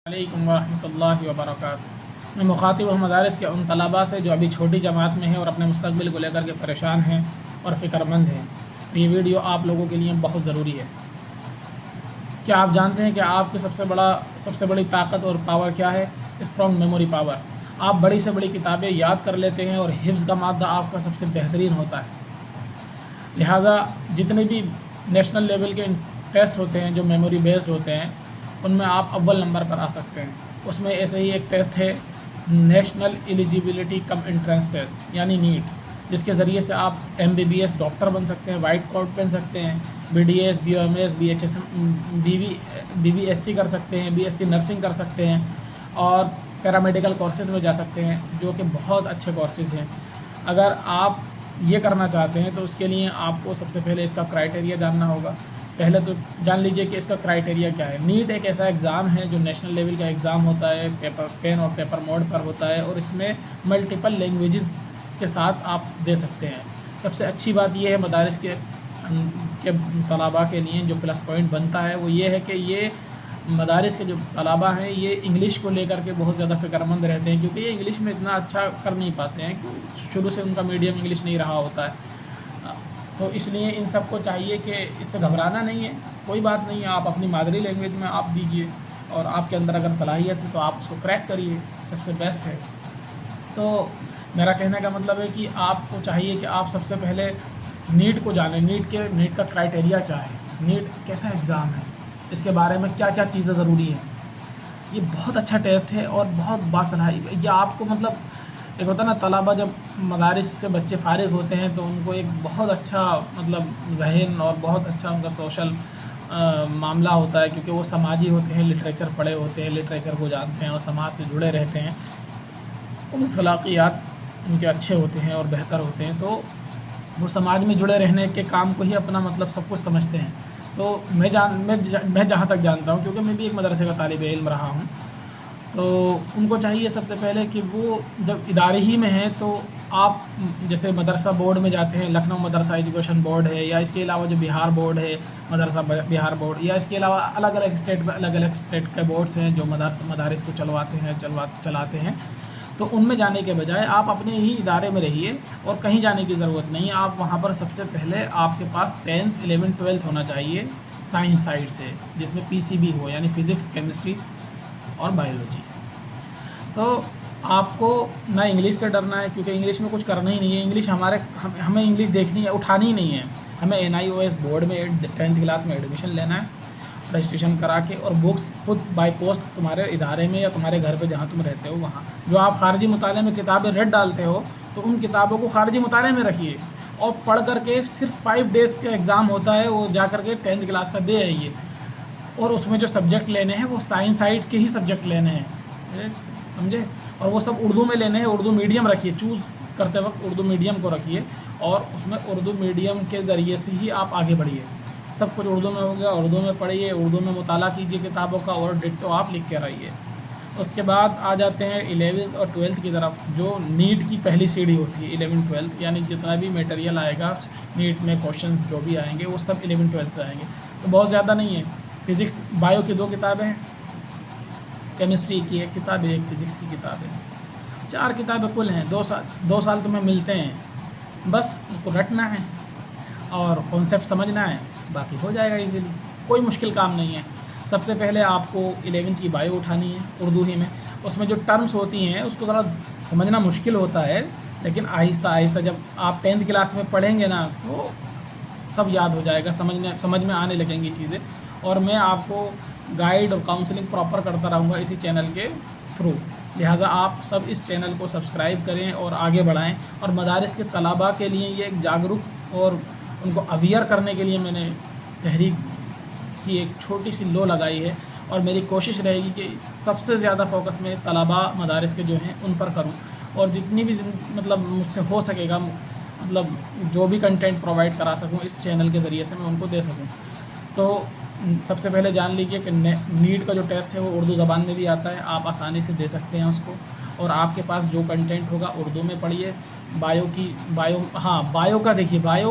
علیکم ورحمۃ اللہ وبرکاتہ۔ میں مخاطب ہوں مدارس کے ان طلباء سے جو ابھی چھوٹی جماعت میں ہیں اور اپنے مستقبل کو لے کر کے پریشان ہیں اور فکر مند ہیں۔ یہ ویڈیو آپ لوگوں کے لیے بہت ضروری ہے۔ کیا آپ جانتے ہیں کہ آپ کی سب سے بڑی طاقت اور پاور کیا ہے؟ Strong memory power. آپ بڑی سے بڑی کتابیں یاد کر لیتے ہیں اور حفظ کا مادہ آپ کا سب سے بہترین ہوتا ہے۔ لہٰذا جتنے بھی نیشنل لیول کے ٹیسٹ ہوتے ہیں جو میموری بیسڈ ہوتے ہیں ان میں آپ اول نمبر پر آ سکتے ہیں۔ اس میں ایسے ہی ایک ٹیسٹ ہے نیشنل ایلیجیبلٹی کم انٹرنس ٹیسٹ یعنی نیٹ، جس کے ذریعے سے آپ MBBS ڈاکٹر بن سکتے ہیں، وائٹ کوٹ پہن سکتے ہیں، BDS BOMS BHS BVSC کر سکتے ہیں، BSc نرسنگ کر سکتے ہیں اور پیرامیڈیکل کورسز میں جا سکتے ہیں جو کہ بہت اچھے کورسز ہیں۔ اگر آپ یہ کرنا چاہتے ہیں تو اس کے لیے آپ کو سب سے پہلے اس کا کرائٹیریا جاننا ہوگا۔ پہلے تو جان لیجئے کہ اس کا کرائٹیریا کیا ہے۔ نیٹ ایک ایسا ایگزام ہے جو نیشنل لیول کا ایگزام ہوتا ہے، پین اور پیپر موڈ پر ہوتا ہے اور اس میں ملٹیپل لینگویجز کے ساتھ آپ دے سکتے ہیں۔ سب سے اچھی بات یہ ہے مدارس کے طلباء کے لیے جو پلس پوائنٹ بنتا ہے وہ یہ ہے کہ یہ مدارس کے جو طلباء ہیں یہ انگلش کو لے کر کے بہت زیادہ فکر مند رہتے ہیں، کیونکہ یہ انگلش میں اتنا اچھا کر نہیں پاتے ہیں، شروع سے ان کا میڈیم انگلش نہیں رہا ہوتا ہے۔ تو اس لیے ان سب کو چاہیے کہ اس سے گھبرانا نہیں ہے، کوئی بات نہیں ہے، آپ اپنی مادری لینگویج میں آپ دیجئے اور آپ کے اندر اگر صلاحیت ہے تو آپ اس کو کریک کریے، سب سے بیسٹ ہے۔ تو میرا کہنے کا مطلب ہے کہ آپ کو چاہیے کہ آپ سب سے پہلے نیٹ کو جانیں، نیٹ کا کرائٹیریا کیا ہے، نیٹ کیسا ایگزام ہے، اس کے بارے میں کیا کیا چیزیں ضروری ہیں۔ یہ بہت اچھا ٹیسٹ ہے اور بہت باصلاحیت، یہ آپ کو ایک ہوتا ہے نا طلباء جب مدارس سے بچے فارغ ہوتے ہیں تو ان کو ایک بہت اچھا ذہن اور بہت اچھا ان کا سوشل معاملہ ہوتا ہے، کیونکہ وہ سماجی ہوتے ہیں، لٹریچر پڑھے ہوتے ہیں، لٹریچر کو جانتے ہیں اور سماج سے جڑے رہتے ہیں، ان اخلاقیات ان کے اچھے ہوتے ہیں اور بہتر ہوتے ہیں، تو وہ سماج میں جڑے رہنے کے کام کو ہی اپنا سب کچھ سمجھتے ہیں۔ تو میں جہاں تک جانتا ہوں، کیونکہ میں بھی ایک مدرسے کا طالب علم رہا ہوں، تو ان کو چاہیے سب سے پہلے کہ وہ جب ادارے ہی میں ہیں تو آپ جیسے مدرسہ بورڈ میں جاتے ہیں، لکھنؤ مدرسہ ایجوکیشن بورڈ ہے، یا اس کے علاوہ جو بہار بورڈ ہے مدرسہ بہار بورڈ، یا اس کے علاوہ الگ الگ اسٹیٹ کے بورڈز ہیں جو مدارس کو چلاتے ہیں، تو ان میں جانے کے بجائے آپ اپنے ہی ادارے میں رہیے اور کہیں جانے کی ضرورت نہیں ہے۔ آپ وہاں پر سب سے پہلے آپ کے پاس 10th 11th 12th ہونا چاہیے سائنس سائڈ سے، جس میں PCB ہو یعنی فزکس کیمسٹری اور بایولوجی۔ تو آپ کو نہ انگلش سے ڈرنا ہے، کیونکہ انگلش میں کچھ کرنا ہی نہیں ہے، انگلش ہمیں انگلش دیکھنی ہے، اٹھانی ہی نہیں ہے۔ ہمیں NIOS بورڈ میں 10th کلاس میں ایڈمیشن لینا ہے رجسٹریشن کرا کے، اور بکس خود بائی پوسٹ تمہارے ادارے میں یا تمہارے گھر پہ جہاں تم رہتے ہو وہاں، جو آپ خارجی مطالعے میں کتابیں ریٹ ڈالتے ہو تو ان کتابوں کو خارجی مطالعے میں رکھیے اور پڑھ کر کے صرف 5 days کا ایگزام ہوتا ہے، وہ جا کر کے 10th کلاس کا دے آئیے، اور اس میں جو سبجیکٹ لینے ہیں وہ سائنس سائڈ کے ہی سبجیکٹ لینے ہیں، سمجھے، اور وہ سب اردو میں لینے ہیں۔ اردو میڈیم رکھیے، چوز کرتے وقت اردو میڈیم کو رکھیے اور اس میں اردو میڈیم کے ذریعے سے ہی آپ آگے بڑھیے۔ سب کچھ اردو میں ہو گیا، اردو میں پڑھیے، اردو میں مطالعہ کیجیے کتابوں کا اور ڈٹو آپ لکھ کے رہیے۔ اس کے بعد آ جاتے ہیں 11th اور 12th کی طرف، جو نیٹ کی پہلی سیڑھی ہوتی ہے 11th 12th، یعنی جتنا بھی میٹیریل آئے گا نیٹ میں، کوشچنز جو بھی آئیں گے وہ سب 11th 12th سے آئیں گے، تو بہت زیادہ نہیں ہے۔ فزکس بایو کی 2 کتابیں ہیں، کیمسٹری کی 1 کتاب ہے، 1 فزکس کی کتاب ہے، 4 کتابیں کل ہیں۔ 2 سال تمہیں ملتے ہیں، بس اس کو رٹنا ہے اور کانسیپٹ سمجھنا ہے، باقی ہو جائے گا ایزیلی، کوئی مشکل کام نہیں ہے۔ سب سے پہلے آپ کو 11th کی بایو اٹھانی ہے اردو ہی میں، اس میں جو ٹرمز ہوتی ہیں اس کو ذرا سمجھنا مشکل ہوتا ہے، لیکن آہستہ آہستہ جب آپ 10th کلاس میں پڑھیں گے نا تو سب یاد ہو جائے گا، سمجھ میں آنے لگیں گی چیزیں، اور میں آپ کو گائیڈ اور کاؤنسلنگ پراپر کرتا رہوں گا اسی چینل کے تھرو۔ لہٰذا آپ سب اس چینل کو سبسکرائب کریں اور آگے بڑھائیں، اور مدارس کے طلباء کے لیے یہ ایک جاگرک اور ان کو اویئر کرنے کے لیے میں نے تحریک کی ایک چھوٹی سی لو لگائی ہے، اور میری کوشش رہے گی کہ سب سے زیادہ فوکس میں طلباء مدارس کے جو ہیں ان پر کروں، اور جتنی بھی مجھ سے ہو سکے گا جو بھی کنٹینٹ پرووائڈ کرا سکوں اس چینل کے ذریعے سے میں ان کو دے سکوں۔ تو سب سے پہلے جان لیجیے کہ نیٹ کا جو ٹیسٹ ہے وہ اردو زبان میں بھی آتا ہے، آپ آسانی سے دے سکتے ہیں اس کو، اور آپ کے پاس جو کنٹینٹ ہوگا اردو میں پڑھیے۔ بایو کا دیکھیے، بایو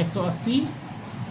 180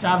4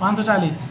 540।